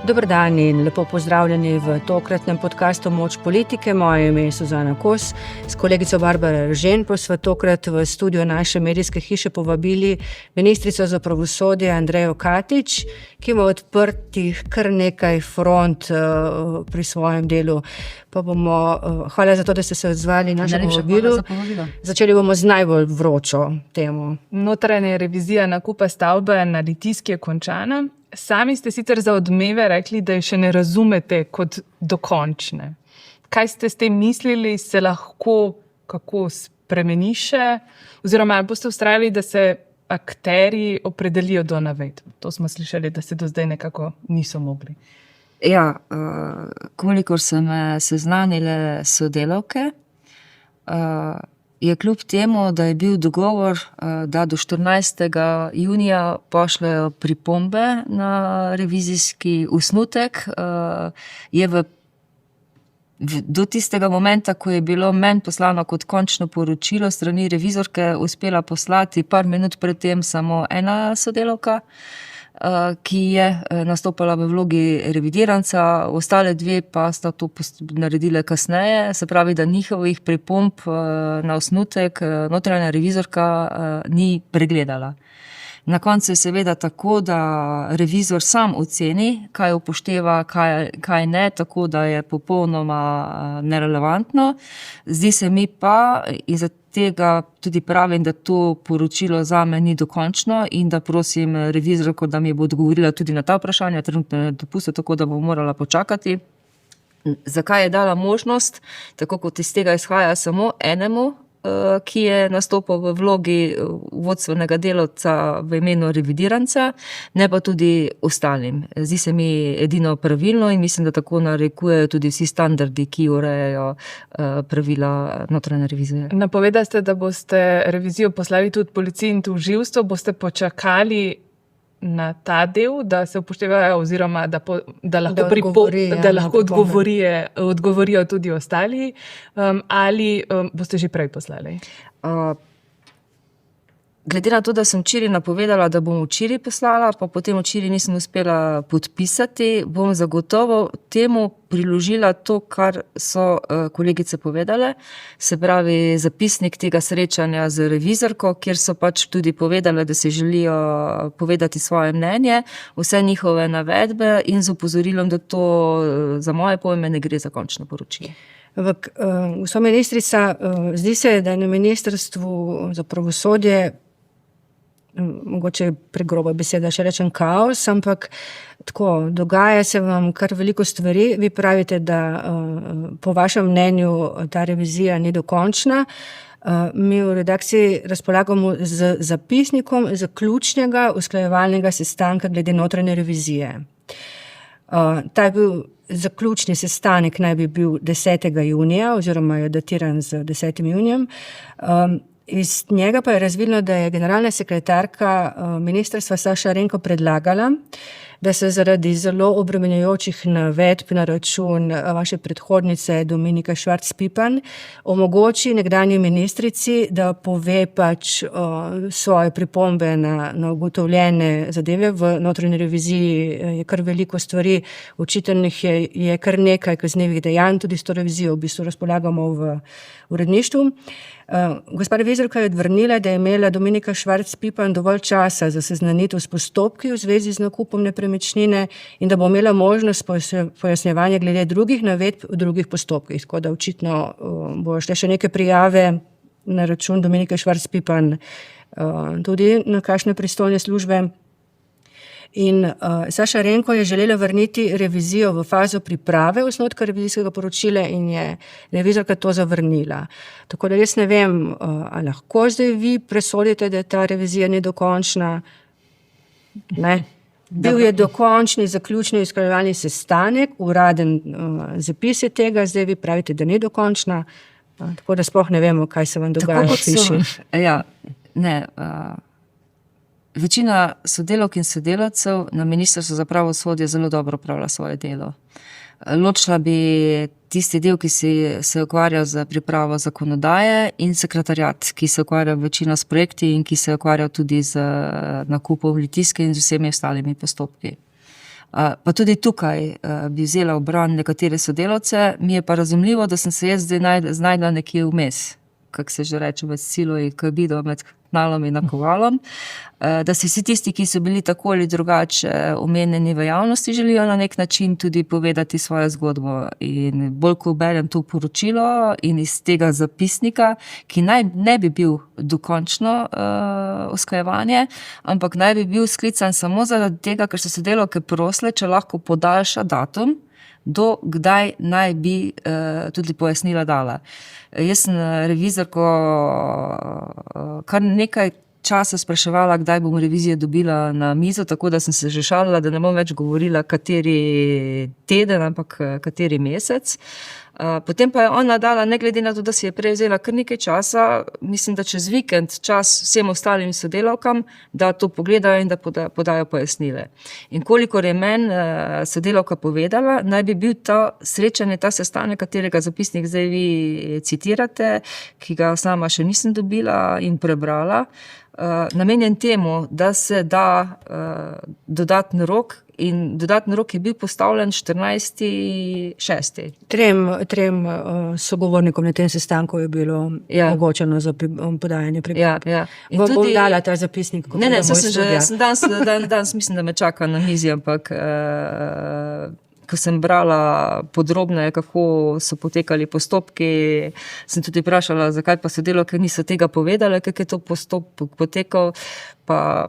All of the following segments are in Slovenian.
Dober dan in lepo pozdravljeni v tokratnem podcastu Moč politike. Moje ime je Suzana Kos. S kolegico Barbara Eržen pa sva tokrat v studio naše medijske hiše povabili ministrico za pravosodje Andrejo Katič, ki ima odprtih kar nekaj front pri svojem delu. Pa hvala za to, da ste se odzvali našemu povabilu. Začeli bomo z najbolj vročo temo. Notranja revizija nakupa stavbe na Litijski je končana. Sami ste sicer za Odmeve rekli, da je še ne razumete kot dokončne. Kaj ste s tem mislili, se lahko kako spremeni še? Oziroma, boste vztrajali, da se akterji opredelijo do navedb? To smo slišali, da se do zdaj nekako niso mogli. Ja, kolikor so me seznanile sodelavke, je kljub temu, da je bil dogovor, da do 14. junija pošljajo pripombe na revizijski osnutek, je do tistega momenta, ko je bilo meni poslano kot končno poročilo strani revizorke, uspela poslati par minut pred tem samo ena sodelavka, ki je nastopala v vlogi revidiranca, ostale dve pa sta to naredile kasneje, se pravi, da njihovih pripomb na osnutek notranja revizorka ni pregledala. Na koncu je seveda tako, da revizor sam oceni, kaj upošteva, kaj ne, tako da je popolnoma nerelevantno. Zdi se mi pa, in za tega tudi pravim, da to poročilo zame ni dokončno in da prosim revizorko, da mi bo odgovorila tudi na ta vprašanja, trenutno ne dopusti, tako da bo morala počakati. Zakaj je dala možnost, tako kot iz tega izhaja samo enemu, ki je nastopil v vlogi vodstvenega delavca v imenu revidiranca, ne pa tudi ostalim. Zdi se mi edino pravilno in mislim, da tako narekujejo tudi vsi standardi, ki urejajo pravila notranje revizije. Napovedali ste, da boste revizijo poslali tudi policiji in tožilstvu, boste počakali na ta del, da se upoštevajo oziroma da lahko odgovorijo tudi ostali, ali boste že prej poslali? Glede na to, da sem včeraj napovedala, da bom včeraj poslala, pa potem včeraj nisem uspela podpisati, bom zagotovo temu priložila to, kar so kolegice povedale, se pravi zapisnik tega srečanja z revizorko, kjer so pač tudi povedale, da se želijo povedati svoje mnenje, vse njihove navedbe in z opozorilom, da to za moje pojme ne gre za končno poročilo. Gospa ministrica, zdi se, da je na ministrstvu za pravosodje, mogoče pregroba beseda, še rečem kaos, ampak tako, dogaja se vam kar veliko stvari. Vi pravite, da po vašem mnenju ta revizija ni dokončna. Mi v redakciji razpolagamo z zapisnikom zaključnega usklajevalnega sestanka glede notranje revizije. Ta je bil zaključni sestanek, naj bi bil 10. junija oziroma je datiran z 10. junijem. Iz njega pa je razvidno, da je generalna sekretarka ministrstva Saša Renko predlagala, da se zaradi zelo obremenjujočih navedb na račun vaše predhodnice Dominike Švarc Pipan omogoči nekdanji ministrici, da pove pač svoje pripombe na ugotovljene zadeve. V notranji reviziji je kar veliko stvari, očitanih je kar nekaj kaznivih dejanj, tudi s to revizijo v bistvu razpolagamo v uredništvu. Gospa revizorka je odvrnila, da je imela Dominika Švarc Pipan dovolj časa za seznanitev s postopki v zvezi z nakupom nepremičnine in da bo imela možnost pojasnjevanja glede drugih navedb v drugih postopkih. Tako da očitno bo šle še neke prijave na račun Dominike Švarc Pipan tudi na kakšne pristojne službe. In Saša Renko je želela vrniti revizijo v fazo priprave osnutka revizijskega poročila in je revizorka to zavrnila. Tako da jaz ne vem, ali lahko zdaj vi presodite, da ta revizija ni dokončna. Ne. Bil je dokončni zaključni usklajevalni sestanek, uraden zapis je tega, zdaj vi pravite, da ni dokončna. Tako da sploh ne vemo, kaj se vam dogaja v hiši. Ja, ne, večina sodelavk in sodelavcev na Ministrstvu za pravosodje zelo dobro opravlja svoje delo. Ločila bi tisti del, ki se ukvarja z pripravo zakonodaje, in sekretariat, ki se ukvarja večino s projekti in ki se ukvarja tudi z nakupom Litijske in z vsemi ostalimi postopki. Pa tudi tukaj bi vzela v bran nekatere sodelavce, mi je pa razumljivo, da sem se jaz zdaj znajdla nekje vmes, kako se že reče, med silo in krbido, med knalom in nakovalom, da si vsi tisti, ki so bili tako ali drugače omenjeni v javnosti, želijo na nek način tudi povedati svojo zgodbo. In bolj ko berem to poročilo in iz tega zapisnika, ki naj ne bi bil dokončno usklajevanje, ampak naj bi bil sklican samo zaradi tega, ker so sodelavke prosile, če lahko podaljša datum, do kdaj naj bi tudi pojasnila dala. Jaz sem revizorko kar nekaj časa spraševala, kdaj bom revizijo dobila na mizo, tako da sem se že šalila, da ne bom več govorila, kateri teden, ampak kateri mesec. Potem pa je ona dala, ne glede na to, da si je prej vzela kar nekaj časa, mislim, da čez vikend čas vsem ostalim sodelavkam, da to pogledajo in da podajo pojasnile. In kolikor je meni sodelavka povedala, naj bi bil ta srečanje, ta sestanek, katerega zapisnik zdaj vi citirate, ki ga sama še nisem dobila in prebrala, namenjen temu, da se da dodatni rok, in dodatni rok je bil postavljen 14.6. Trem sogovornikom na tem sestanku je bilo omogočeno za podajanje prigovora. Ja. Bom dala ta zapisnik. Ne, sem danes mislim, da me čaka na mizi, ampak ko sem brala podrobneje, kako so potekali postopki, sem tudi vprašala, zakaj pa sodelavke niso tega povedale, kako je to postopek potekal, pa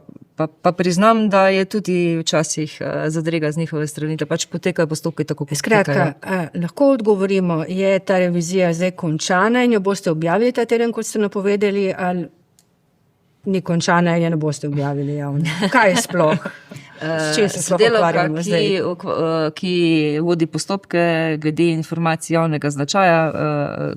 priznam, da je tudi včasih zadrega z njihove strani, da pač potekajo postopki tako, kot potekajo. Skratka, lahko odgovorimo, je ta revizija zdaj končana in jo boste objavili ta teden, kot ste napovedali, ali ni končana in jo ne boste objavili javno? Kaj je sploh? Sodelavka, ki vodi postopke glede informacij javnega značaja,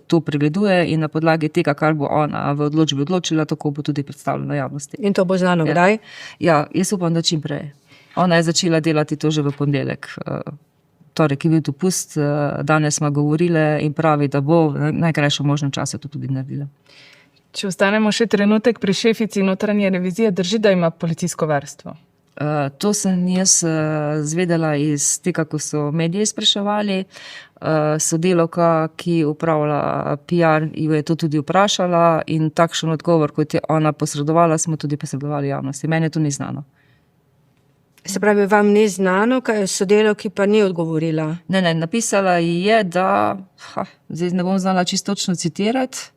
to pregleduje in na podlagi tega, kar bo ona v odločbi odločila, tako bo tudi predstavljeno javnosti. In to bo znano kdaj? Ja, jaz upam, da čim prej. Ona je začela delati to že v ponedeljek. Torek je bil dopust, danes smo govorile in pravi, da bo v najkrajšem možnem času to tudi naredila. Če ostanemo še trenutek pri šefici notranje revizije, drži, da ima policijsko varstvo? To sem jaz zvedela iz tega, ko so mediji spraševali. Sodelavka, ki upravlja PR, jo je to tudi vprašala in takšen odgovor, kot je ona posredovala, smo tudi posredovali javnosti. Meni to ni znano. Se pravi, vam ni znano, kaj sodelavki pa ni odgovorila? Ne, napisala je, da, zdaj ne bom znala čisto točno citirati,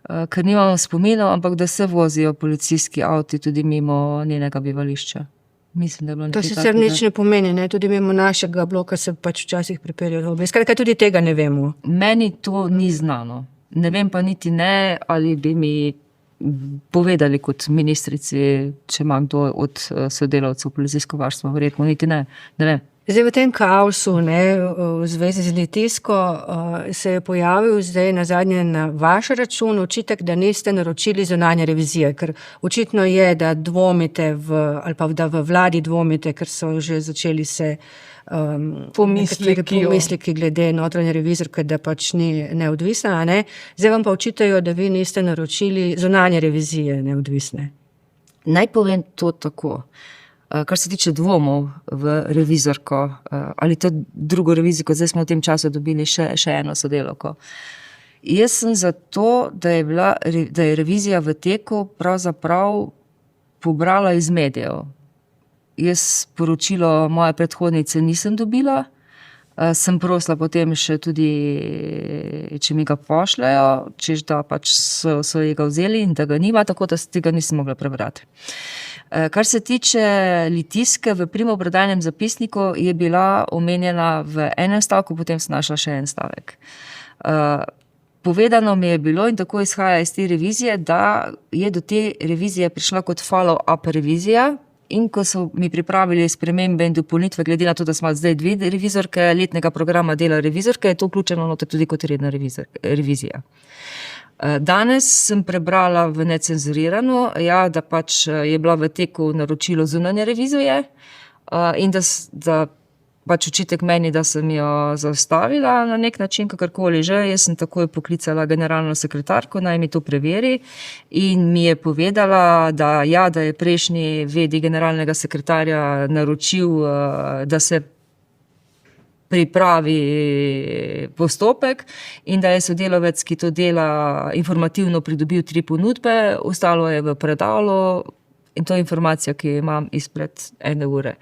ker nimamo spominov, ampak da se vozijo policijski avti tudi mimo njenega bivališča. Mislim, da je bilo nekaj takega. To sicer nič ne pomeni, ne? Tudi mimo našega bloka se pač včasih pripeljajo. Skratka, tudi tega ne vemo. Meni to ni znano. Ne vem pa niti ne, ali bi mi povedali kot ministrici, če ima kdo od sodelavcev policijsko varstvo, verjetno niti ne vem. Zdaj v tem kaosu, v zvezi z Litijsko, se je pojavil zdaj nazadnje na vaš račun očitek, da niste naročili zunanje revizije, ker očitno je, da dvomite ali pa da v vladi dvomite, ker so že začeli se pomisleki glede notranje revizorke, da pač ni neodvisna, ne? Zdaj vam pa očitajo, da vi niste naročili zunanje revizije neodvisne. Naj povem to tako. Kar se tiče dvomov v revizorko ali to drugo revizijko, zdaj smo v tem času dobili še eno sodelavko. Jaz sem za to, da je revizija v teku pravzaprav pobrala iz medijev. Jaz poročilo moje predhodnice nisem dobila, sem prosila potem še tudi, če mi ga pošljajo, češ da pač so ga vzeli in da ga nima, tako da tega nisem mogla prebrati. Kar se tiče Litijske, v primopredajnem zapisniku je bila omenjena v enem stavku, potem sem našla še en stavek. Povedano mi je bilo, in tako izhaja iz te revizije, da je do te revizije prišla kot follow-up revizija, in ko so mi pripravili spremembe in dopolnitve, glede na to, da smo zdaj 2 revizorke letnega programa dela revizorke, je to vključeno tudi kot redna revizija. Danes sem prebrala v Necenzurirano, da pač je bila v teku naročilo zunanje revizije in da pač očitek meni, da sem jo zaustavila na nek način, kakorkoli že. Jaz sem takoj poklicala generalno sekretarko, naj mi to preveri in mi je povedala, da je prejšnji vedi generalnega sekretarja naročil, da se pripravi postopek in da je sodelavec, ki to dela, informativno pridobil 3 ponudbe, ostalo je v predalu in to je informacija, ki jo imam izpred 1 ure.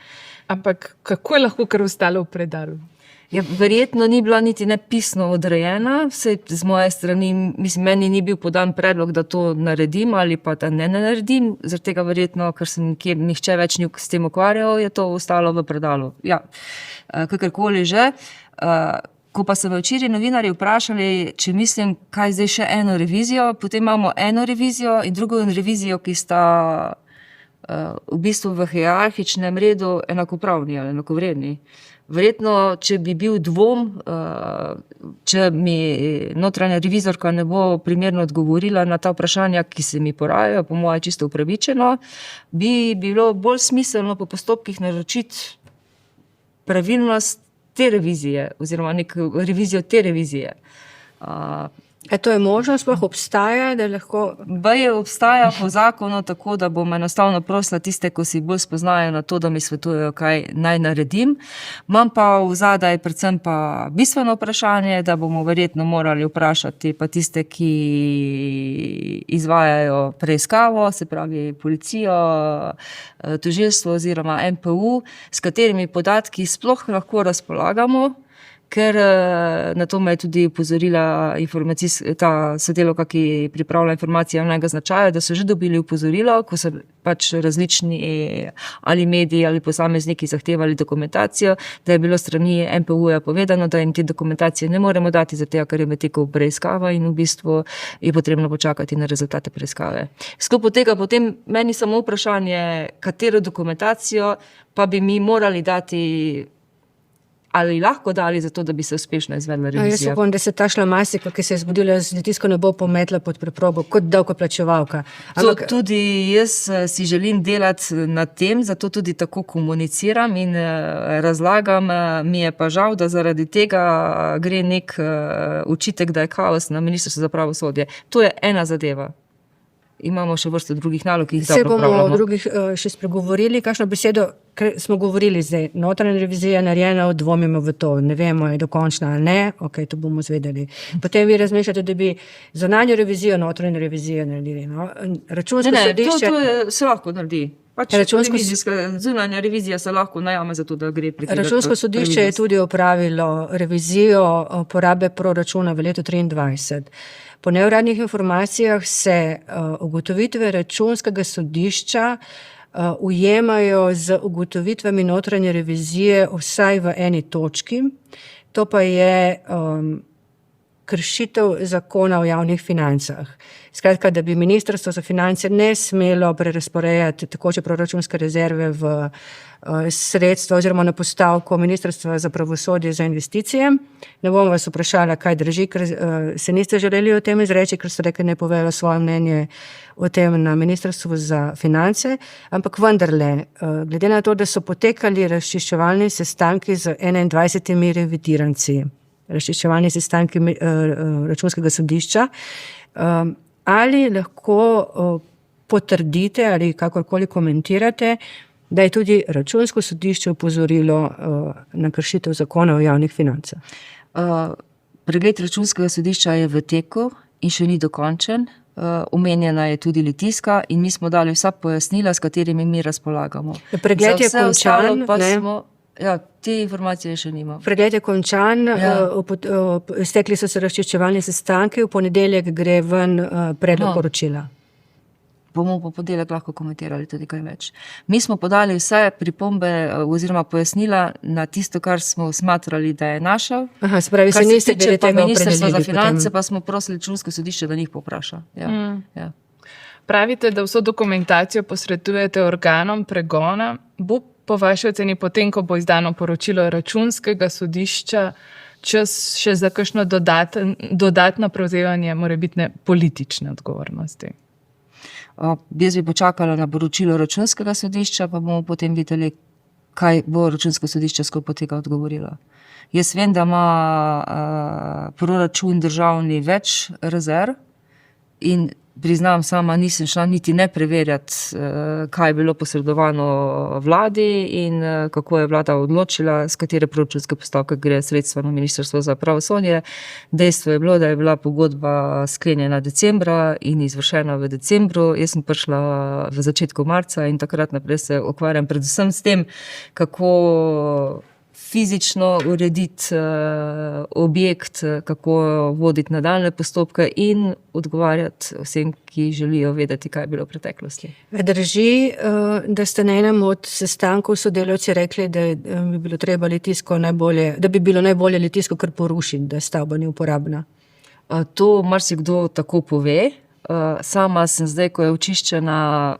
Ampak kako je lahko kar ostalo v predalu? Ja, verjetno ni bila niti ne pisno odrejena, vse z moje strani, mislim, meni ni bil podan predlog, da to naredim ali pa da ne naredim, zaradi tega verjetno, ker se nihče več ni s tem ukvarjal, je to ostalo v predalu. Ja, kakorkoli že. Ko pa so me včeraj novinarji vprašali, če mislim, kaj zdaj še eno revizijo, potem imamo eno revizijo in drugo revizijo, ki sta v bistvu v hierarhičnem redu enakopravni ali enakovredni. Verjetno, če bi bil dvom, če mi notranja revizorka ne bo primerno odgovorila na ta vprašanja, ki se mi porajajo, po moje čisto upravičeno, bi bilo bolj smiselno po postopkih naročiti pravilnost te revizije oziroma neko revizijo te revizije. To je možnost, sploh obstaja, da lahko... Baje obstaja po zakonu, tako da bom enostavno prosila tiste, ko si bolj spoznajo na to, da mi svetujejo, kaj naj naredim. Imam pa vzadaj predvsem pa bistveno vprašanje, da bomo verjetno morali vprašati pa tiste, ki izvajajo preiskavo, se pravi policijo, tožilstvo oziroma NPU, s katerimi podatki sploh lahko razpolagamo, ker na to me je tudi upozorila ta sodelavka, ki pripravlja informacije javnega značaja, da so že dobili upozorilo, ko so pač različni ali mediji ali posamezniki zahtevali dokumentacijo, da je bilo strani NPU-ja povedano, da jim te dokumentacije ne moremo dati, zato ker je tekla preiskava in v bistvu je potrebno počakati na rezultate preiskave. V sklopu tega potem meni samo vprašanje, katero dokumentacijo pa bi mi morali dati ali lahko dali za to, da bi se uspešno izvedla revizija. Jaz upam, da se ta šlamastika, ki se je zbudila z Litijsko, ne bo pometla pod preprogo kot davkoplačevalka. Tudi jaz si želim delati na tem, zato tudi tako komuniciram in razlagam. Mi je pa žal, da zaradi tega gre nek očitek, da je kaos na Ministrstvu za pravosodje. To je ena zadeva. Imamo še vrsto drugih nalog, ki jih dobro pravljamo. Se bomo o drugih še spregovorili. Kakšno besedo, ker smo govorili zdaj, notranja revizija je narejena, dvomimo v to, ne vemo, je dokončna ali ne, to bomo zvedeli. Potem vi razmišljate, da bi zunanjo revizijo, notranjo revizijo naredili. No? Računsko sodišče... To se lahko naredi. Zunanja revizija se lahko najame za to, da gre pri tem. Računsko sodišče je tudi opravilo revizijo porabe proračuna v letu 2023. Po neuradnih informacijah se ugotovitve računskega sodišča ujemajo z ugotovitvami notranje revizije vsaj v eni točki. To pa je kršitev zakona o javnih financah. Skratka, da bi Ministrstvo za finance ne smelo prerazporejati tekoče proračunske rezerve v sredstva oziroma na postavko Ministrstva za pravosodje za investicije. Ne bom vas vprašala, kaj drži, ker se niste želeli o tem izreči, ker ste rekli, ne povejo svoje mnenje o tem na Ministrstvu za finance, ampak vendarle, glede na to, da so potekali razčiščevalni sestanki z 21 revidiranci, razčiščevalni sestanki računskega sodišča, ali lahko potrdite ali kakorkoli komentirate, da je tudi računsko sodišče opozorilo na kršitev zakona o javnih financah? Pregled računskega sodišča je v teku in še ni dokončen. Omenjena je tudi Litijska in mi smo dali vsa pojasnila, s katerimi mi razpolagamo. Pregled je končan, te informacije še nimam. Pregled je končan, stekli so se razčiščevalni sestanki, v ponedeljek gre ven predlog poročila. Bomo po ponedeljek lahko komentirali tudi kaj več. Mi smo podali vse pripombe oziroma pojasnila na tisto, kar smo smatrali, da je našel. Se pravi, se niste glede tega Ministrstvo za finance, pa smo prosili računsko sodišče, da njih povpraša. Ja. Pravite, da vso dokumentacijo posredujete organom pregona. Bo po vaši oceni potem, ko bo izdano poročilo računskega sodišča, čas še za kakšno dodatno prevzemanje morebitne politične odgovornosti? Jaz bi počakala na poročilo računskega sodišča, pa bomo potem videli, kaj bo Računsko sodišče skozi tega odgovorilo. Jaz vem, da ima proračun državni več rezerv in priznam sama, nisem šla niti ne preverjati, kaj je bilo posredovano vladi in kako je vlada odločila, s katere proračunske postavke gre sredstva na Ministrstvo za pravosodje. Dejstvo je bilo, da je bila pogodba sklenjena decembra in izvršena v decembru. Jaz sem prišla v začetku marca in takrat naprej se ukvarjam predvsem s tem, kako fizično urediti objekt, kako voditi nadaljne postopke in odgovarjati vsem, ki želijo vedeti, kaj je bilo v preteklosti. Drži, da ste na enem od sestankov sodelavci rekli, da bi bilo treba Litijsko da bi bilo najbolje Litijsko kar porušiti, da stavba ni uporabna. To marsikdo tako pove. Sama sem zdaj, ko je očiščena,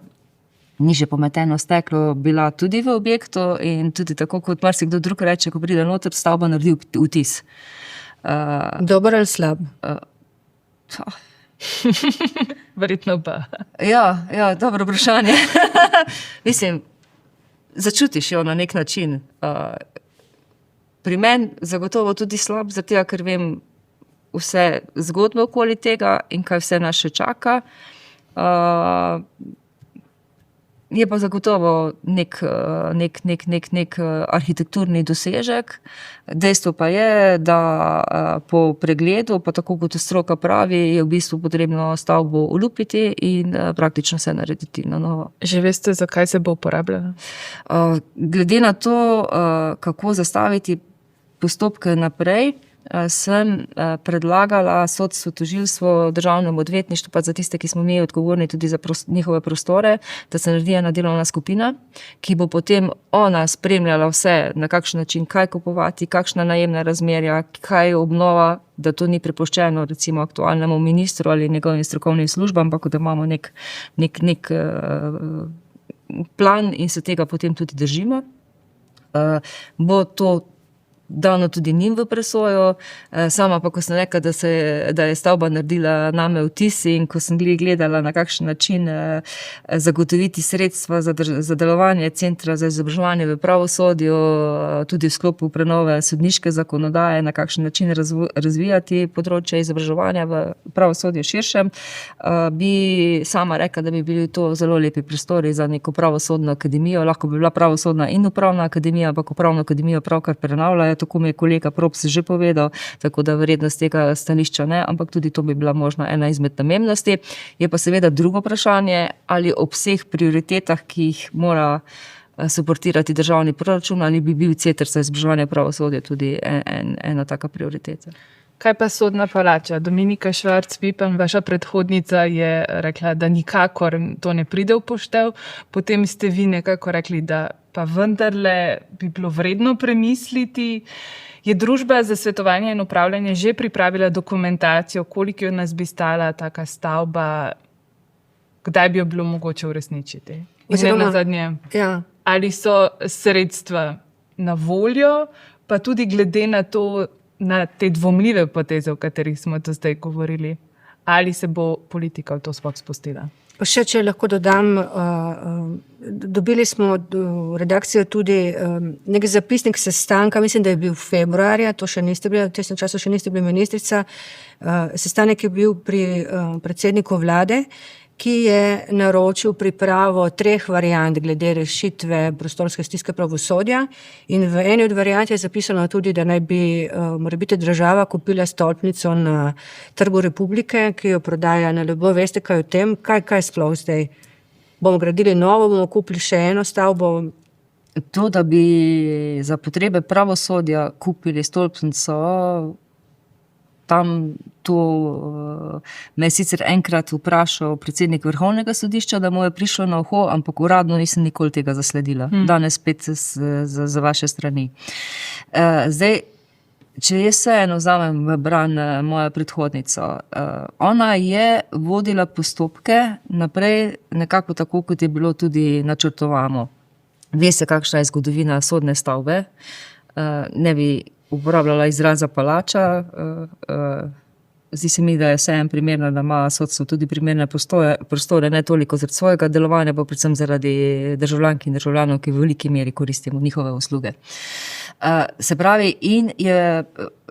ni že pometeno steklo, bila tudi v objektu in tudi tako, kot marsikdo drug reče, ko pride noter, stavba naredi vtis. Dober ali slab? Verjetno pa. Ja, dobro vprašanje. Mislim, začutiš jo na nek način. Pri meni zagotovo tudi slab, zato ker vem vse zgodbe okoli tega in kaj vse nas še čaka. Je pa zagotovo nek arhitekturni dosežek. Dejstvo pa je, da po pregledu, pa tako kot stroka pravi, je v bistvu potrebno stavbo olupiti in praktično se narediti na novo. Že veste, zakaj se bo uporabljala? Glede na to, kako zastaviti postopke naprej, sem predlagala sodstvo, tožilstvo, državnemu odvetništvu, pa za tiste, ki smo mi odgovorni tudi za njihove prostore, da se naredi ena delovna skupina, ki bo potem ona spremljala vse, na kakšen način, kaj kupovati, kakšna najemna razmerja, kaj obnova, da to ni prepuščeno recimo aktualnemu ministru ali njegovim strokovnim službam, ampak da imamo nek plan in se tega potem tudi držimo. Bo to dano tudi njim v presojo. Sama pa, ko sem rekla, da je stavba naredila name vtis in ko sem gledala, na kakšen način zagotoviti sredstva za delovanje Centra za izobraževanje v pravosodju, tudi v sklopu prenove sodniške zakonodaje, na kakšen način razvijati področje izobraževanja v pravosodju širšem, bi sama rekla, da bi bili to zelo lepi prostori za neko pravosodno akademijo. Lahko bi bila pravosodna in upravna akademija, ampak upravno akademijo pravkar prenavljajo, tako mi je kolega Props že povedal, tako da vrednost tega stališča ne, ampak tudi to bi bila možno ena izmed namembnosti. Je pa seveda drugo vprašanje, ali ob vseh prioritetah, ki jih mora suportirati državni proračun, ali bi bil Center za izobraževanje pravosodja tudi ena taka prioriteta. Kaj pa sodna palača? Dominika Švarc-Pipan, vaša predhodnica, je rekla, da nikakor to ne pride v poštev. Potem ste vi nekako rekli, da pa vendarle bi bilo vredno premisliti. Je družba za svetovanje in upravljanje že pripravila dokumentacijo, koliko nas bi stala taka stavba, kdaj bi jo bilo mogoče uresničiti? Ali so sredstva na voljo, pa tudi glede na to, na te dvomljive poteze, o katerih smo do zdaj govorili, ali se bo politika v to sploh spustila? Pa še, če lahko dodam, dobili smo v redakcijo tudi nek zapisnik sestanka, mislim, da je bil februarja, to še niste bili, v tesnem času še niste bili ministrica. Sestanek je bil pri predsedniku vlade, ki je naročil pripravo 3 variant glede rešitve prostorske stiske pravosodja in v eni od variant je zapisano tudi, da naj bi morebiti država kupila stolpnico na Trgu Republike, ki jo prodaja na Ljubo. Veste kaj o tem? Kaj sploh zdaj? Bomo gradili novo, bomo kupili še eno stavbo? To, da bi za potrebe pravosodja kupili stolpnico, tam to me je sicer enkrat vprašal predsednik Vrhovnega sodišča, da mu je prišlo na uho, ampak uradno nisem nikoli tega zasledila. Danes spet za vaše strani. Zdaj, če jaz vseeno vzamem v bran mojo predhodnico, ona je vodila postopke naprej nekako tako, kot je bilo tudi načrtovano. Ve se, kakšna je zgodovina sodne stavbe, ne bi uporabljala izraza palača, zdi se mi, da je vseeno primerno, da ima sodstvo tudi primerne prostore, ne toliko zaradi svojega delovanja, pa predvsem zaradi državljank in državljanov, ki v veliki meri koristimo njihove usluge. Se pravi,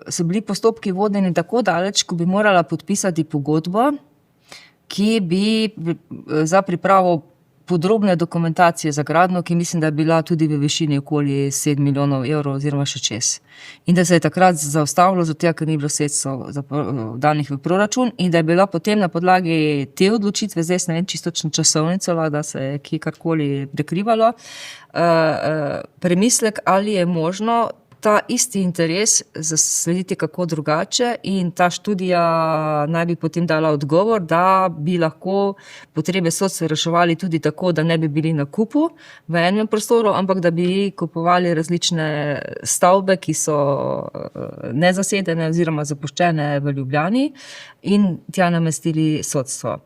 so bili postopki vodeni tako daleč, ko bi morala podpisati pogodbo, ki bi za pripravo podrobne dokumentacije za gradnjo, ki mislim, da je bila tudi v višini okoli 7 milijonov evrov oziroma še čez. In da se je takrat zaustavilo, zato ker ni bilo sredstev danih v proračun in da je bila potem na podlagi te odločitve, zdaj ne vem čisto točno časovnico, da se je kje karkoli prekrivalo, premislek, ali je možno ta isti interes zaslediti kako drugače in ta študija naj bi potem dala odgovor, da bi lahko potrebe sodstva reševali tudi tako, da ne bi bili na kupu v enem prostoru, ampak da bi kupovali različne stavbe, ki so nezasedene oziroma zapuščene v Ljubljani in tja namestili sodstvo.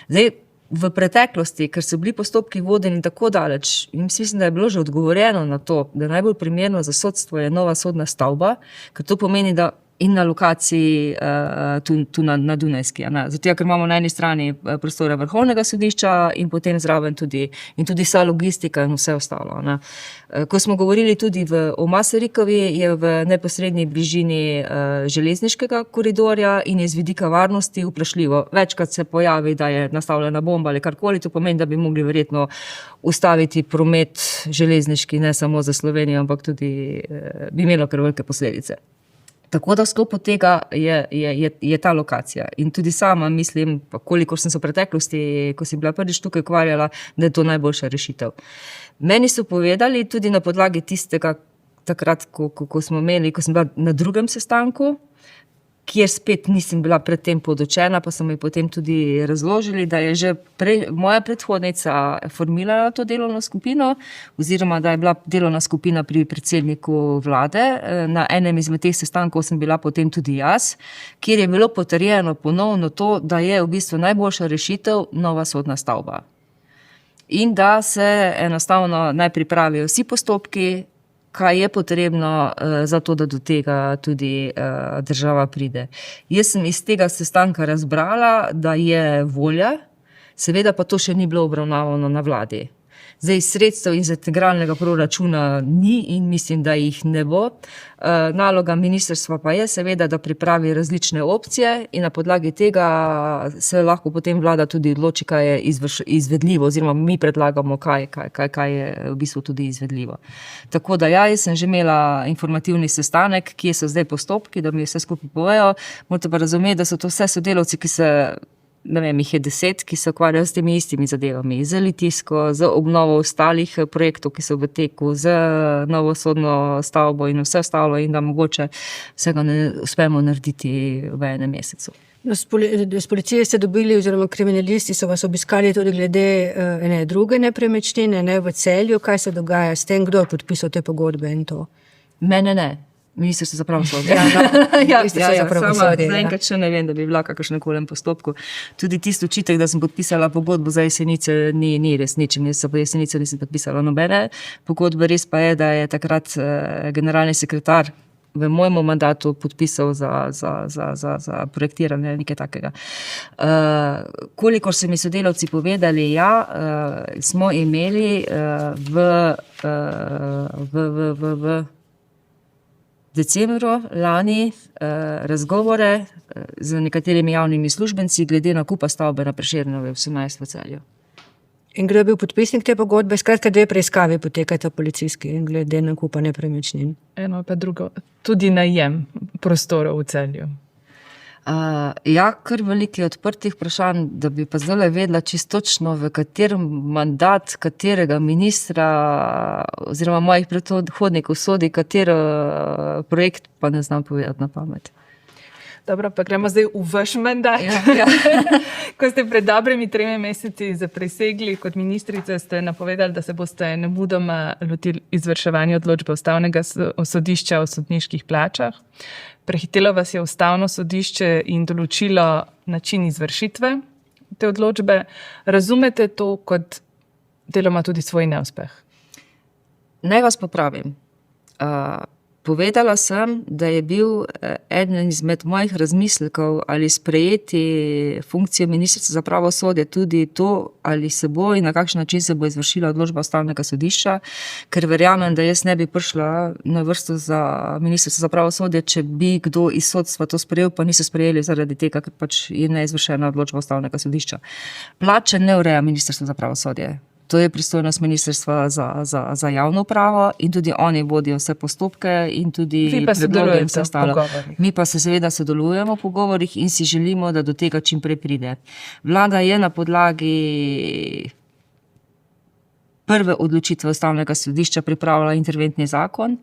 Zdaj, v preteklosti, ker so bili postopki vodeni tako daleč, in mislim, da je bilo že odgovorjeno na to, da najbolj primerno za sodstvo je nova sodna stavba, ker to pomeni, da in na lokaciji tu na Dunajski. Zato, ker imamo na eni strani prostore Vrhovnega sodišča in potem zraven tudi vsa logistika in vse ostalo. Ko smo govorili tudi o Masarykovi, je v neposrednji bližini železniškega koridorja in je z vidika varnosti vprašljivo. Večkrat se pojavi, da je nastavljena bomba ali karkoli, to pomeni, da bi mogli verjetno ustaviti promet železniški, ne samo za Slovenijo, ampak tudi bi imelo kar velike posledice. Tako da v sklopu tega je ta lokacija. In tudi sama mislim, kolikor sem se v preteklosti, ko si bila prvič tukaj ukvarjala, da je to najboljša rešitev. Meni so povedali tudi na podlagi tistega, takrat, ko sem bila na drugem sestanku, kjer spet nisem bila predtem podučena, pa so mi potem tudi razložili, da je že moja predhodnica formirala to delovno skupino, oziroma da je bila delovna skupina pri predsedniku vlade. Na enem izmed teh sestankov sem bila potem tudi jaz, kjer je bilo potrjeno ponovno to, da je v bistvu najboljša rešitev nova sodna stavba. In da se enostavno naj pripravijo vsi postopki, kaj je potrebno za to, da do tega tudi država pride. Jaz sem iz tega sestanka razbrala, da je volja, seveda pa to še ni bilo obravnavano na vladi. Zdaj, sredstev iz integralnega proračuna ni in mislim, da jih ne bo. Naloga ministrstva pa je seveda, da pripravi različne opcije in na podlagi tega se lahko potem vlada tudi odloči, kaj je izvedljivo, oziroma mi predlagamo, kaj je v bistvu tudi izvedljivo. Tako da jaz sem že imela informativni sestanek, kje so zdaj postopki, da mi vse skupaj povejo. Morate pa razumeti, da so to vse sodelavci, ki se, ne vem, jih je 10, ki se ukvarjajo s temi istimi zadevami, z Litijsko, z obnovo ostalih projektov, ki so v teku, z novo sodno stavbo in vse ostalo, in da mogoče vsega ne uspemo narediti v enem mesecu. Z policije ste dobili, oziroma kriminalisti so vas obiskali tudi glede ene druge nepremičnine, ne v Celju. Kaj se dogaja s tem, kdo je podpisal te pogodbe in to? Mene ne. Ministrstvo za pravosodje. Sama zaenkrat še ne vem, da bi bila kakršnekolem postopku. Tudi tisti očitek, da sem podpisala pogodbo za Jesenice, ni resničen. Jaz za Jesenice nisem podpisala nobene pogodbe. Res pa je, da je takrat generalni sekretar v mojem mandatu podpisal za projektiranje nekaj takega. Kolikor so mi sodelavci povedali, smo imeli v decembru lani razgovore z nekaterimi javnimi službenci glede nakupa stavbe na Prešernovi 18 v Celju. In kdo je bil podpisnik te pogodbe? Skratka, 2 preiskavi potekata policijski glede nakupa nepremičnin. Eno pa drugo, tudi najem prostorov v Celju. Kar veliko je odprtih vprašanj, da bi pa zdaj vedela čisto točno, v katerem mandat katerega ministra oziroma mojih predhodnikov sodi, kateri projekt, pa ne znam povedati na pamet. Dobro, pa gremo zdaj v vaš mandat. Ja. Ko ste pred dobrimi 3 meseci zaprisegli kot ministrica, ste napovedali, da se boste nemudoma lotili izvrševanja odločbe Ustavnega sodišča o sodniških plačah. Prehitelo vas je Ustavno sodišče in določilo način izvršitve te odločbe. Razumete to kot deloma tudi svoj neuspeh? Naj vas popravim. Povedala sem, da je bil eden izmed mojih razmislekov ali sprejeti funkcijo ministrstva za pravosodje tudi to, ali se bo in na kakšen način se bo izvršila odločba Ustavnega sodišča, ker verjamem, da jaz ne bi prišla na vrsto za ministrstvo za pravosodje, če bi kdo iz sodstva to sprejel, pa niso sprejeli zaradi tega, ker pač je neizvršena odločba Ustavnega sodišča. Plače ne ureja ministrstvo za pravosodje. To je pristojnost ministrstva za javno upravo in tudi oni vodijo vse postopke in tudi predloge in vse ostalo. Mi pa se seveda sodelujemo v pogovorih in si želimo, da do tega čim prej pride. Vlada je na podlagi prve odločitve Ustavnega sodišča pripravila interventni zakon,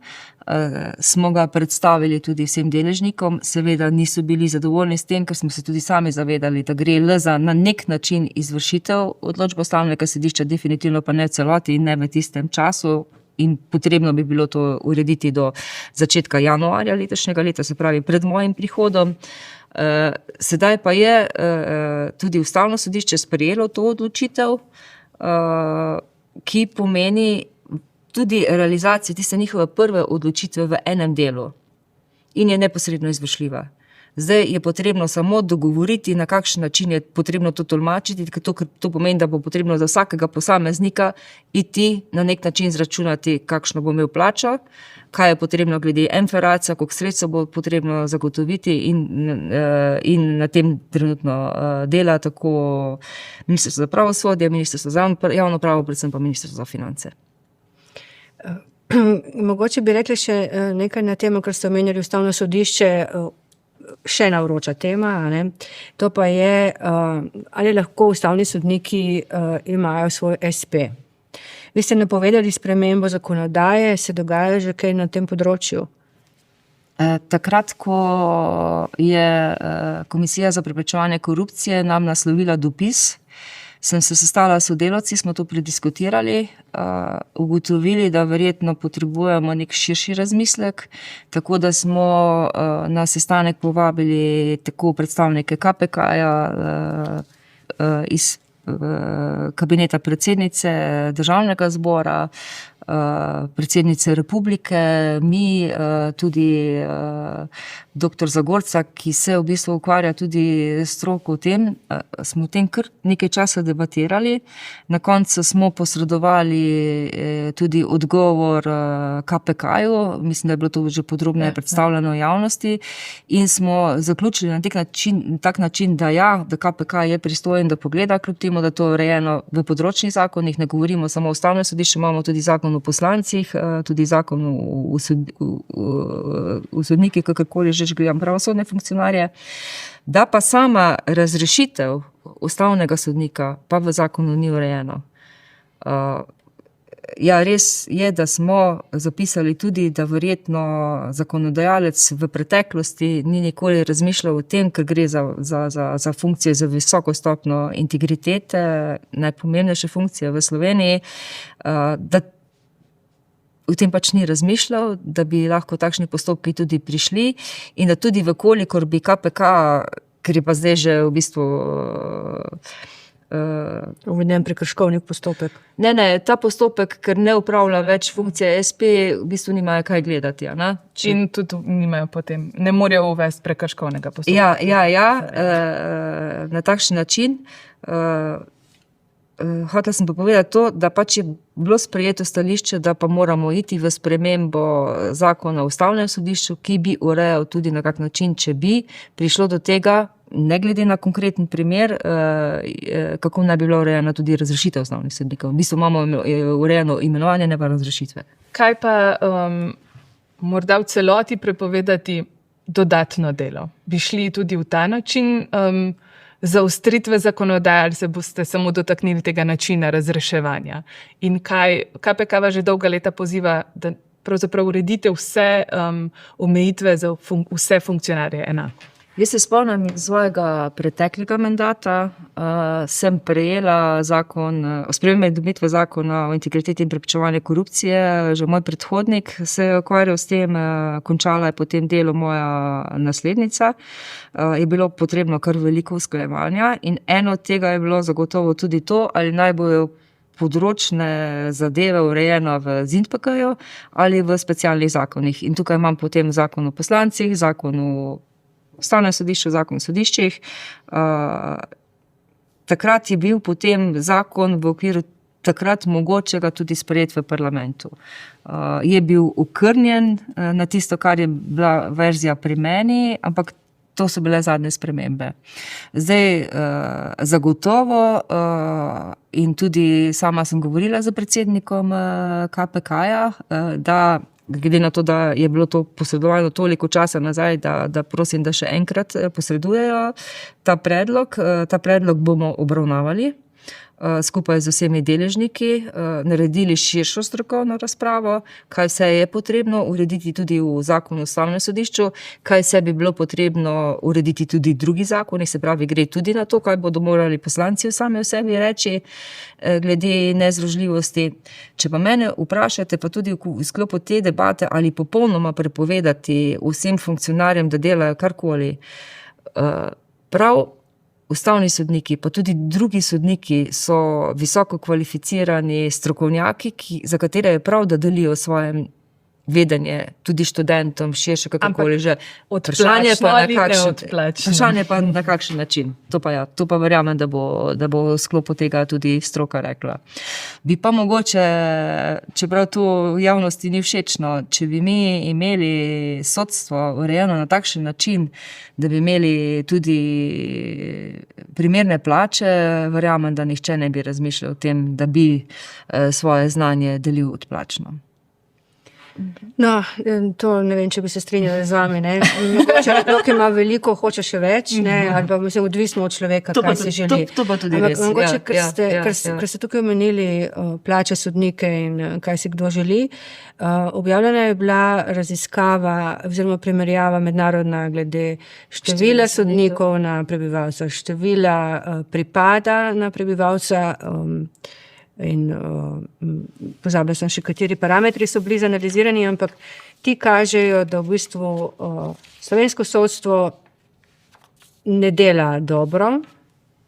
smo ga predstavili tudi vsem deležnikom, seveda niso bili zadovoljni s tem, ker smo se tudi sami zavedali, da gre le za na nek način izvršitev odločbe Ustavnega sodišča, definitivno pa ne v celoti in ne v tistem času in potrebno bi bilo to urediti do začetka januarja letošnjega leta, se pravi pred mojim prihodom. Sedaj pa je tudi Ustavno sodišče sprejelo to odločitev, ki pomeni tudi realizacijo tiste njihove prve odločitve v enem delu in je neposredno izvršljiva. Zdaj je potrebno samo dogovoriti, na kakšen način je potrebno to tolmačiti, ker to pomeni, da bo potrebno za vsakega posameznika iti na nek način zračunati, kakšno bo imel plačo, kaj je potrebno glede MFRAC-a, koliko sredstev bo potrebno zagotoviti in na tem trenutno dela tako Ministrstvo za pravosodje, Ministrstvo za javno upravo, predvsem pa Ministrstvo za finance. Mogoče bi rekli še nekaj na temo, ker ste omenjali Ustavno sodišče, še ena vroča tema, ne? To pa je, ali lahko ustavni sodniki imajo svoj SP. Vi ste napovedali spremembo zakonodaje, se dogaja že kaj na tem področju? Takrat, ko je Komisija za preprečevanje korupcije nam naslovila dopis, sem se sestala s sodelavci, smo to prediskutirali, ugotovili, da verjetno potrebujemo nek širši razmislek, tako da smo na sestanek povabili tako predstavnike KPK-ja iz kabineta predsednice Državnega zbora, predsednice Republike, mi, tudi dr. Zagorca, ki se v bistvu ukvarja tudi stroko v tem, smo o tem kar nekaj časa debatirali. Na koncu smo posredovali tudi odgovor KPK-ju, mislim, da je bilo to že podrobneje predstavljeno v javnosti in smo zaključili na tak način, da da KPK je pristojen, da pogleda, kljub temu, da to je urejeno v področnih zakonih, ne govorimo samo o Ustavnem sodišču, imamo tudi zakon o poslancih, tudi zakon o sodnikih, kakorkoli že gledam pravosodne funkcionarje, da pa sama razrešitev ustavnega sodnika pa v zakonu ni urejeno. Res je, da smo zapisali tudi, da verjetno zakonodajalec v preteklosti ni nikoli razmišljal o tem, ker gre za funkcije za visoko stopnjo integritete, najpomembnejše funkcije v Sloveniji, da v tem pač ni razmišljal, da bi lahko takšni postopki tudi prišli in da tudi vkolikor bi KPK, ker je pa zdaj že v bistvu uveden prekrškovni postopek. Ne, ta postopek, ker ne upravlja več funkcije SP, v bistvu nimajo kaj gledati. In tudi nimajo potem, ne morejo uvesti prekrškovnega postopka. Na takšen način. Hotela sem pa povedati to, da pač je bilo sprejeto stališče, da pa moramo iti v spremembo zakona o Ustavnem sodišču, ki bi urejal tudi na kak način, če bi prišlo do tega, ne glede na konkreten primer, kako naj bi bila urejena tudi razrešitev ustavnih sodnikov. V bistvu imamo urejeno imenovanje, ne pa razrešitve. Kaj pa morda v celoti prepovedati dodatno delo? Bi šli tudi v ta način zaostritve zakonodaje ali se boste samo dotaknili tega načina razreševanja? In KPK že dolga leta poziva, da pravzaprav uredite vse omejitve za vse funkcionarje enako. Jaz se spomnim iz svojega preteklega mandata, sem prejela zakon o spremembi in dopolnitvi zakona o integriteti in preprečevanju korupcije, že moj predhodnik se je ukvarjal s tem, končala je potem delo moja naslednica, je bilo potrebno kar veliko usklajevanja in eno od tega je bilo zagotovo tudi to, ali naj bojo področne zadeve urejena v ZIntPK-ju ali v specialnih zakonih. In tukaj imam potem zakon o poslancih, zakon o Ustavnem sodišču, zakon o sodiščih. Takrat je bil potem zakon v okviru takrat mogočega tudi sprejet v parlamentu. Je bil okrnjen na tisto, kar je bila verzija pri meni, ampak to so bile zadnje spremembe. Zdaj, zagotovo, in tudi sama sem govorila z predsednikom KPK-ja, da glede na to, da je bilo to posredovano toliko časa nazaj, da prosim, da še enkrat posredujejo ta predlog. Ta predlog bomo obravnavali skupaj z vsemi deležniki, naredili širšo strokovno razpravo, kaj vse je potrebno urediti tudi v zakonu o Ustavnem sodišču, kaj vse bi bilo potrebno urediti tudi drugi zakoni, se pravi, gre tudi na to, kaj bodo morali poslanci sami o sebi reči glede nezdružljivosti. Če pa mene vprašate, pa tudi v sklopu te debate, ali popolnoma prepovedati vsem funkcionarjem, da delajo karkoli, prav ustavni sodniki, pa tudi drugi sodniki so visoko kvalificirani strokovnjaki, za katere je prav, da delijo svoje vedenje tudi študentom, širše kakorkoli že. Vprašanje pa na kakšen način. To pa verjamem, da bo v sklopu tega tudi stroka rekla. Bi pa mogoče, čeprav to v javnosti ni všečno, če bi mi imeli sodstvo urejeno na takšen način, da bi imeli tudi primerne plače, verjamem, da nihče ne bi razmišljal o tem, da bi svoje znanje delil odplačno. No, to ne vem, če bi se strinjala z vami, ne. Mogoče nekdo, ki ima veliko, hoče še več, ne, ali pa mislim, odvisno od človeka, kaj si želi. To pa tudi res. Mogoče, ker ste tukaj omenili plače sodnike in kaj si kdo želi, objavljena je bila raziskava oziroma primerjava mednarodna glede števila sodnikov na prebivalca, števila pripada na prebivalca, in pozabila sem še, kateri parametri so bili zanalizirani, ampak ti kažejo, da v bistvu slovensko sodstvo ne dela dobro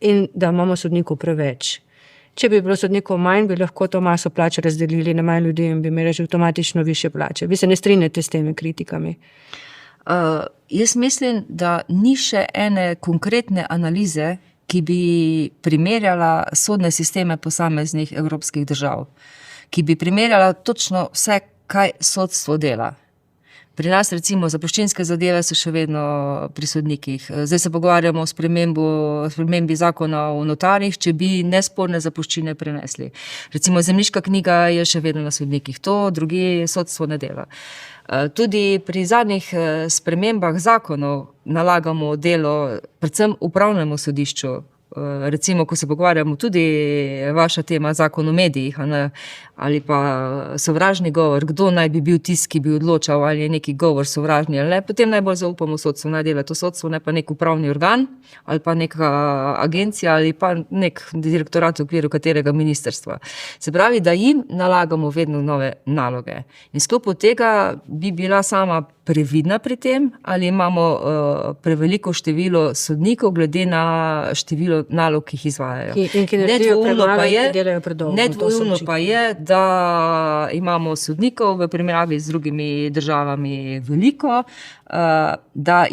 in da imamo sodnikov preveč. Če bi bilo sodnikov manj, bi lahko to maso plače razdelili na manj ljudi in bi imeli avtomatično više plače. Vi se ne strinjate s temi kritikami? Jaz mislim, da ni še ene konkretne analize, ki bi primerjala sodne sisteme posameznih evropskih držav, ki bi primerjala točno vse, kaj sodstvo dela. Pri nas recimo zapuščinske zadeve so še vedno pri sodnikih. Zdaj se pogovarjamo o spremembi zakona o notarjih, če bi nesporne zapuščine prenesli. Recimo zemljiška knjiga je še vedno na sodnikih, to drugi sodstvo ne dela. Tudi pri zadnjih spremembah zakonov nalagamo delo predvsem upravnemu sodišču. Recimo, ko se pogovarjamo tudi vaša tema zakon o medijih ali pa sovražni govor, kdo naj bi bil tisti, ki bi odločal, ali je neki govor sovražni ali ne, potem najbolj zaupamo sodstvu, naj dela to sodstvo, ne pa nek upravni organ ali pa neka agencija ali pa nek direktorat v okviru katerega ministrstva. Se pravi, da jim nalagamo vedno nove naloge. In sklopu tega bi bila sama previdna pri tem, ali imamo preveliko število sodnikov glede na število nalog, ki jih izvajajo. In ki naredijo premalo, ki delajo predolgo. Nedvoumno pa je, da imamo sodnikov v primerjavi z drugimi državami veliko, da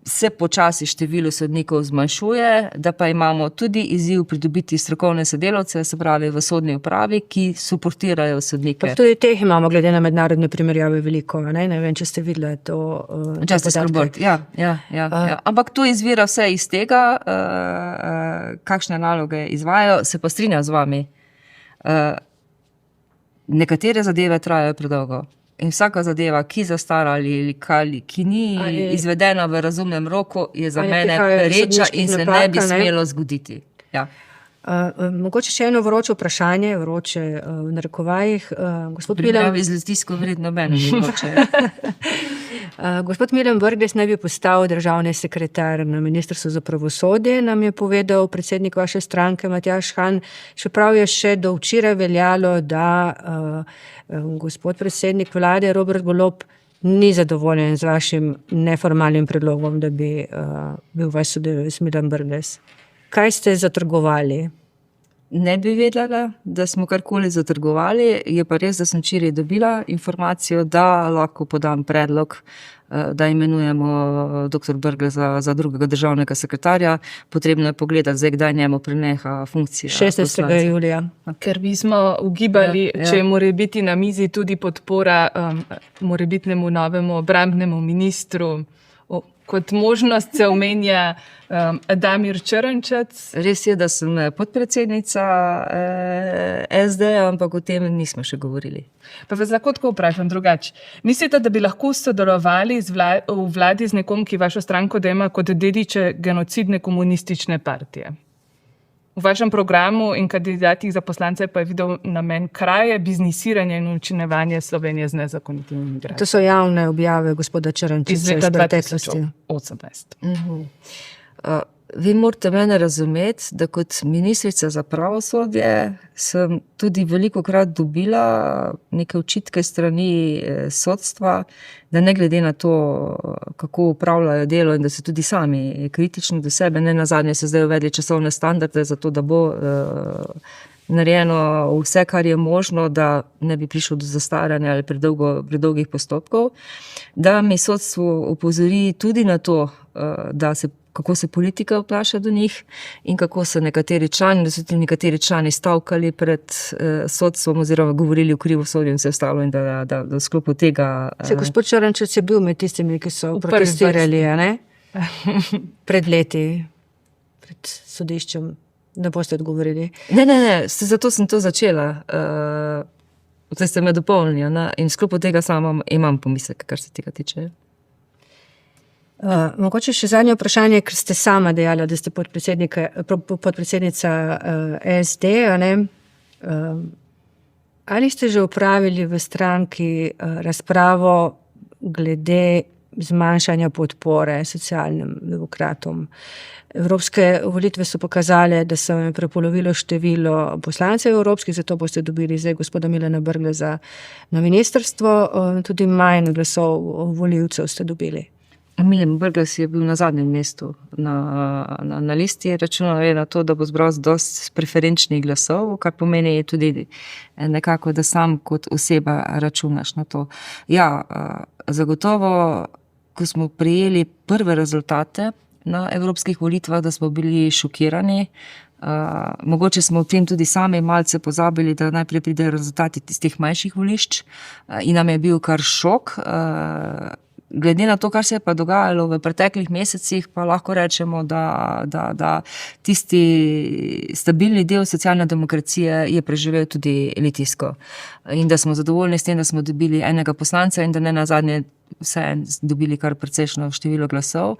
se počasi število sodnikov zmanjšuje, da pa imamo tudi izziv pridobiti strokovne sodelavce, se pravi v sodni upravi, ki suportirajo sodnike. Pa tudi teh imamo glede na mednarodne primerjave veliko, ne vem, če ste videli to. Ja. Ampak to izvira vse iz tega, kakšne naloge izvajajo, se pa strinjam z vami. Nekatere zadeve trajajo predolgo. In vsaka zadeva, ki zastara ali ki ni izvedena v razumnem roku, je za mene pereča in se ne bi smelo zgoditi. Ja. Mogoče še eno vroče vprašanje, vroče v narekovajih. Pripravi z Litijsko vredno meni vroče. Gospod Milan Brglez naj bi postal državni sekretar na Ministrstvu za pravosodje, nam je povedal predsednik vaše stranke Matjaž Han. Čeprav je še do včeraj veljalo, da gospod predsednik vlade Robert Golob ni zadovoljen z vašim neformalnim predlogom, da bi bil vaš sodelavec Milan Brglez. Kaj ste zatrgovali? ne bi vedela, da smo karkoli zatrgovali. Je pa res, da sem včeraj dobila informacijo, da lahko podam predlog, da imenujemo dr. Brgleza za drugega državnega sekretarja. Potrebno je pogledati, zdaj kdaj njemu preneha funkcija. 16. julija. Ker mi smo ugibali, Ja. če mora biti na mizi tudi podpora morebitnemu novemu obrambnemu ministru. Kot možnost se omenja Damir Črnčec. Res je, da sem podpredsednica SD, ampak o tem nismo še govorili. Pa vas lahko tako vprašam drugače. Mislite, da bi lahko sodelovali v vladi z nekom, ki vašo stranko dojema kot dediče genocidne komunistične partije? V vašem programu in kandidatih za poslance pa je videl namen kraje, biznisiranje in učinevanje Slovenije z nezakonitimi migranti. To so javne objave gospoda Črnčiča Iz leta iz preteklosti. 2018. Vi morate mene razumeti, da kot ministrica za pravosodje sem tudi velikokrat dobila neke očitke strani sodstva, da ne glede na to, kako upravljajo delo in da so tudi sami kritični do sebe, ne nazadnje se zdaj uvedli časovne standarde za to, da bo narejeno vse, kar je možno, da ne bi prišlo do zastaranja ali predolgih postopkov, da mi sodstvo opozori tudi na to, kako se politika obnaša do njih in kako so nekateri člani, da so tudi nekateri člani stavkali pred sodstvom oziroma govorili v krivosodju in vse ostalo in da v sklopu tega... Gospod Črnčec je bil med tistimi, ki so protestirali, a ne? Pred leti, pred sodiščem. Ne boste odgovorili. Ne, zato sem to začela. Zdaj ste me dopolnili, ne? In v sklopu tega sama imam pomislek, kar se tega tiče. Mogoče še zadnje vprašanje, ker ste sama dejala, da ste podpredsednica SD, a ne? Ali ste že opravili v stranki razpravo glede zmanjšanja podpore socialnim demokratom? Evropske volitve so pokazale, da se je prepolovilo število poslancev evropskih, zato boste dobili zdaj gospoda Milana Brgleza na ministrstvo, tudi manj glasov volivcev ste dobili. Milan Brglez je bil na zadnjem mestu na listi, računal je na to, da bo zbral dosti preferenčnih glasov, kar pomeni tudi nekako, da sam kot oseba računaš na to. Ja, zagotovo, ko smo prijeli prve rezultate na evropskih volitvah, da smo bili šokirani. Mogoče smo v tem tudi sami malce pozabili, da najprej pridejo rezultati tistih manjših volišč in nam je bil kar šok. Glede na to, kar se je pa dogajalo v preteklih mesecih, pa lahko rečemo, da tisti stabilni del socialne demokracije je preživel tudi Litijsko. In da smo zadovoljni s tem, da smo dobili enega poslanca in da ne nazadnje vse dobili kar precejšnjo število glasov.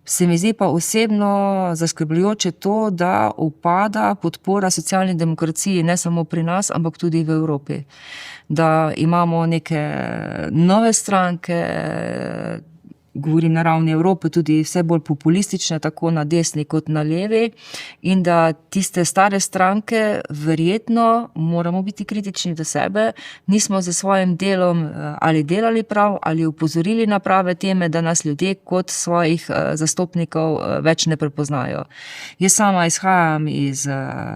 Se mi zdi pa osebno zaskrbljujoče to, da upada podpora socialni demokraciji ne samo pri nas, ampak tudi v Evropi. Da imamo neke nove stranke, govorim na ravni Evrope, tudi vse bolj populistične, tako na desni kot na levi, in da tiste stare stranke verjetno moramo biti kritični do sebe, nismo za svojim delom ali delali prav, ali upozorili na prave teme, da nas ljudje kot svojih zastopnikov več ne prepoznajo. Jaz sama izhajam iz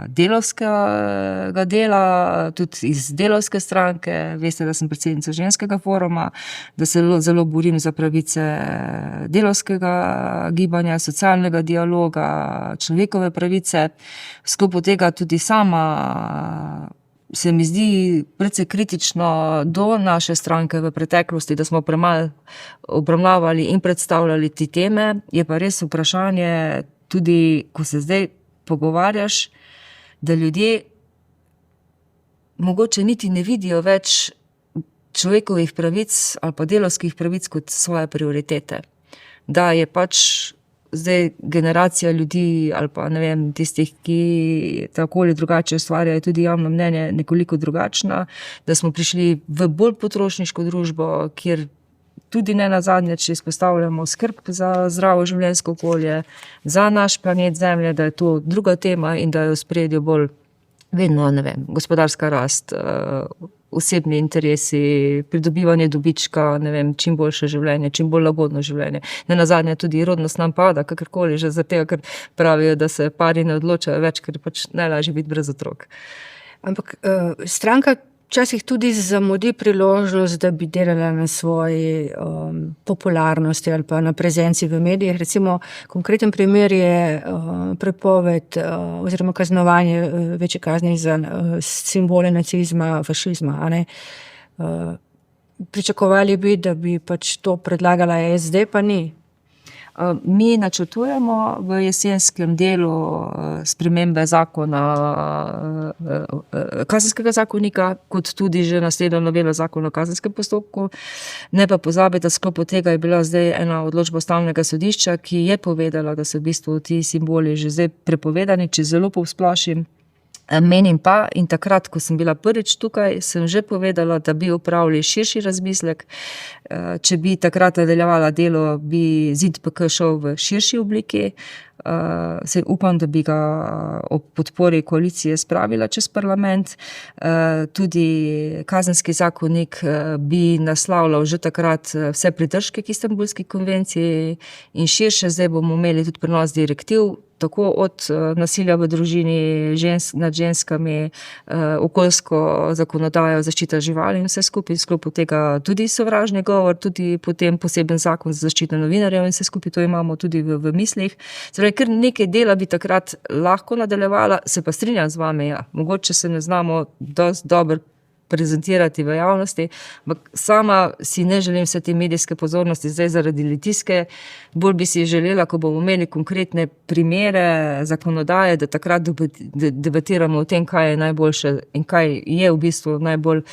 delavskega dela, tudi iz delavske stranke, veste, da sem predsednica ženskega foruma, da se zelo borim za pravice delavskega gibanja, socialnega dialoga, človekove pravice. V sklopu tega tudi sama se mi zdi precej kritično do naše stranke v preteklosti, da smo premalo obravnavali in predstavljali te teme. Je pa res vprašanje, tudi ko se zdaj pogovarjaš, da ljudje mogoče niti ne vidijo več človekovih pravic ali pa delavskih pravic kot svoje prioritete. Da je pač zdaj generacija ljudi ali pa ne vem, tistih, ki tako ali drugače ustvarjajo tudi javno mnenje, nekoliko drugačna, da smo prišli v bolj potrošniško družbo, kjer tudi ne nazadnje, če izpostavljamo skrb za zdravo življenjsko okolje, za naš planet Zemlje, da je to druga tema in da je v ospredju bolj vedno, ne vem, gospodarska rast, osebni interesi, pridobivanje dobička, ne vem, čim boljše življenje, čim bolj lagodno življenje. Nenazadnje tudi rodnost nam pada, kakorkoli, že zaradi tega, ker pravijo, da se pari ne odločajo več, ker je pač najlažje biti brez otrok. Ampak stranka včasih tudi zamudi priložnost, da bi delala na svoji popularnosti ali pa na prezenci v medijih. Recimo, konkreten primer je prepoved oziroma kaznovanje večje kazni za simbole nacizma, fašizma. A ne? Pričakovali bi, da bi pač to predlagala SD, pa ni. Mi načrtujemo v jesenskem delu spremembe zakona, kazenskega zakonika, kot tudi že naslednjo novelo zakona o kazenskem postopku. Ne pa pozabiti, da v sklopu tega je bila zdaj ena odločba Ustavnega sodišča, ki je povedala, da so v bistvu ti simboli že zdaj prepovedani, če zelo povzplašim. Menim pa, in takrat, ko sem bila prvič tukaj, sem že povedala, da bi opravili širši razmislek. Če bi takrat nadaljevala delo, bi ZIntPK šel v širši obliki. Upam, da bi ga ob podpori koalicije spravila čez parlament. Tudi kazenski zakonik bi naslavljal že takrat vse pridržke k Istanbulski konvenciji in širše. Zdaj bomo imeli tudi prenos direktiv, tako od nasilja v družini, nad ženskami, okoljsko zakonodajo, zaščita živali in vse skupaj, v sklopu tega tudi sovražni govor, tudi potem poseben zakon za zaščito novinarjev in vse skupaj to imamo tudi v mislih. Ker nekaj dela bi takrat lahko nadaljevala, se pa strinjam z vami, ja. Mogoče se ne znamo dosti dobro prezentirati v javnosti, ampak sama si ne želim vse te medijske pozornosti zdaj zaradi Litijske, bolj bi si želela, ko bomo imeli konkretne primere zakonodaje, da takrat debatiramo o tem, kaj je najboljše in kaj je v bistvu najbolj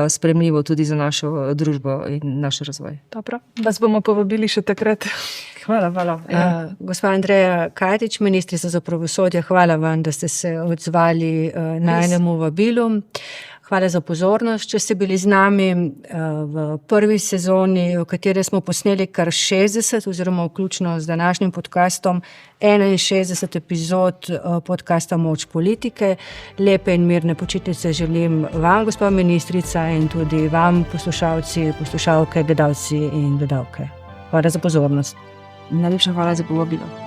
sprejemljivo tudi za našo družbo in naš razvoj. Dobro, vas bomo povabili še takrat. Hvala. Gospa Andreja Katič, ministrica za pravosodje, hvala vam, da ste se odzvali najinemu vabilu. Hvala za pozornost, če ste bili z nami v prvi sezoni, v kateri smo posneli kar 60, oziroma vključno z današnjim podcastom, 61 epizod podcasta Moč politike. Lepe in mirne počitnice želim vam, gospa ministrica, in tudi vam, poslušalci, poslušalke, gledalci in gledalke. Hvala za pozornost. Najlepša hvala za povabilo.